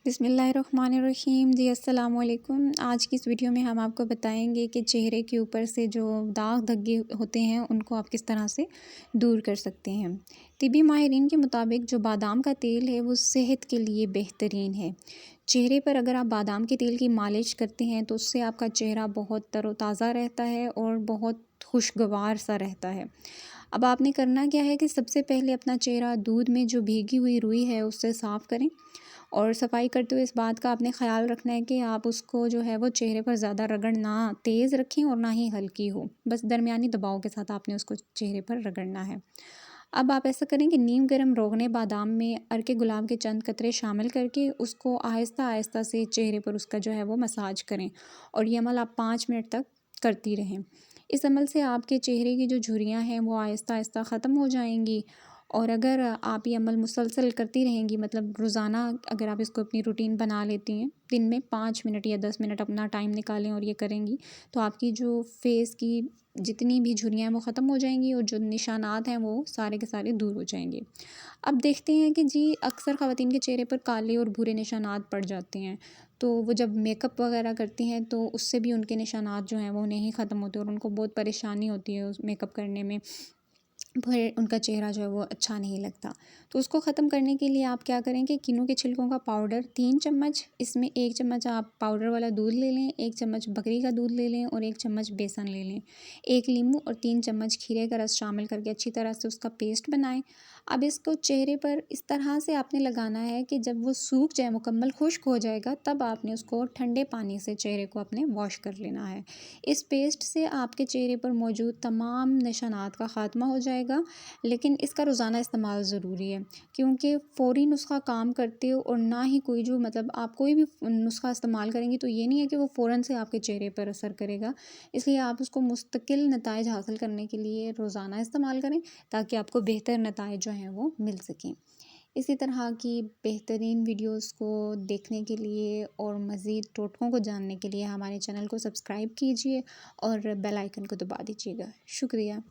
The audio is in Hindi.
बिस्मिल्लाहिर्रहमानिर्रहीम। जी अस्सलाम वालेकुम। आज की इस वीडियो में हम आपको बताएंगे कि चेहरे के ऊपर से जो दाग धब्बे होते हैं उनको आप किस तरह से दूर कर सकते हैं। तिबी माहिरीन के मुताबिक जो बादाम का तेल है वो सेहत के लिए बेहतरीन है। चेहरे पर अगर आप बादाम के तेल की मालिश करते हैं तो उससे आपका चेहरा बहुत तरोताज़ा रहता है और बहुत खुशगवार सा रहता है। अब आपने करना क्या है कि सबसे पहले अपना चेहरा दूध में जो भीगी हुई रुई है उससे साफ़ करें। और सफाई करते हुए इस बात का आपने ख़्याल रखना है कि आप उसको जो है वो चेहरे पर ज़्यादा रगड़ ना तेज़ रखें और ना ही हल्की हो, बस दरमियानी दबाव के साथ आपने उसको चेहरे पर रगड़ना है। अब आप ऐसा करें कि नीम गर्म रोगने बादाम में अर्के गुलाब के चंद कतरे शामिल करके उसको आहिस्ता आहिस्ता से चेहरे पर उसका जो है वो मसाज करें और ये अमल आप 5 मिनट तक करती रहें। इस अमल से आपके चेहरे की जो झुर्रियाँ हैं वो आहिस्ता आहिस्ता ख़त्म हो जाएंगी। और अगर आप ये अमल मुसलसल करती रहेंगी, मतलब रोज़ाना अगर आप इसको अपनी रूटीन बना लेती हैं, दिन में 5 मिनट या 10 मिनट अपना टाइम निकालें और ये करेंगी, तो आपकी जो फेस की जितनी भी झुर्रियाँ हैं वो ख़त्म हो जाएंगी और जो निशानात हैं वो सारे के सारे दूर हो जाएंगे। अब देखते हैं कि जी अक्सर ख़वातीन के चेहरे पर काले और भूरे निशानात पड़ जाते हैं, तो वो जब मेकअप वगैरह करती हैं तो उससे भी उनके निशानात जो हैं वो नहीं ख़त्म होते और उनको बहुत परेशानी होती है उस मेकअप करने में, फिर उनका चेहरा जो है वो अच्छा नहीं लगता। तो उसको ख़त्म करने के लिए आप क्या करें कि किन्नू के छिलकों का पाउडर 3 चम्मच, इसमें 1 चम्मच आप पाउडर वाला दूध ले लें, 1 चम्मच बकरी का दूध ले लें और 1 चम्मच बेसन ले लें, 1 नींबू और 3 चम्मच खीरे का रस शामिल करके अच्छी तरह से उसका पेस्ट बनाएं। अब इसको चेहरे पर इस तरह से आपने लगाना है कि जब वो सूख जाए, मुकम्मल खुश्क हो जाएगा, तब आपने उसको ठंडे पानी से चेहरे को अपने वॉश कर लेना है। इस पेस्ट से आपके चेहरे पर मौजूद तमाम निशानात का ख़ात्मा हो जाएगा, लेकिन इसका रोज़ाना इस्तेमाल ज़रूरी है क्योंकि फ़ौरी नुस्खा काम करते हो और ना ही कोई जो मतलब आप कोई भी नुस्खा इस्तेमाल करेंगी तो ये नहीं है कि वो फ़ौरन से आपके चेहरे पर असर करेगा। इसलिए आप उसको मुस्तकिल नताइज हासिल करने के लिए रोज़ाना इस्तेमाल करें ताकि आपको बेहतर नताइज जो हैं वो मिल सकें। इसी तरह की बेहतरीन वीडियोस को देखने के लिए और मज़ीद टोटकों को जानने के लिए हमारे चैनल को सब्सक्राइब कीजिए और बेल आइकन को दबा दीजिएगा। शुक्रिया।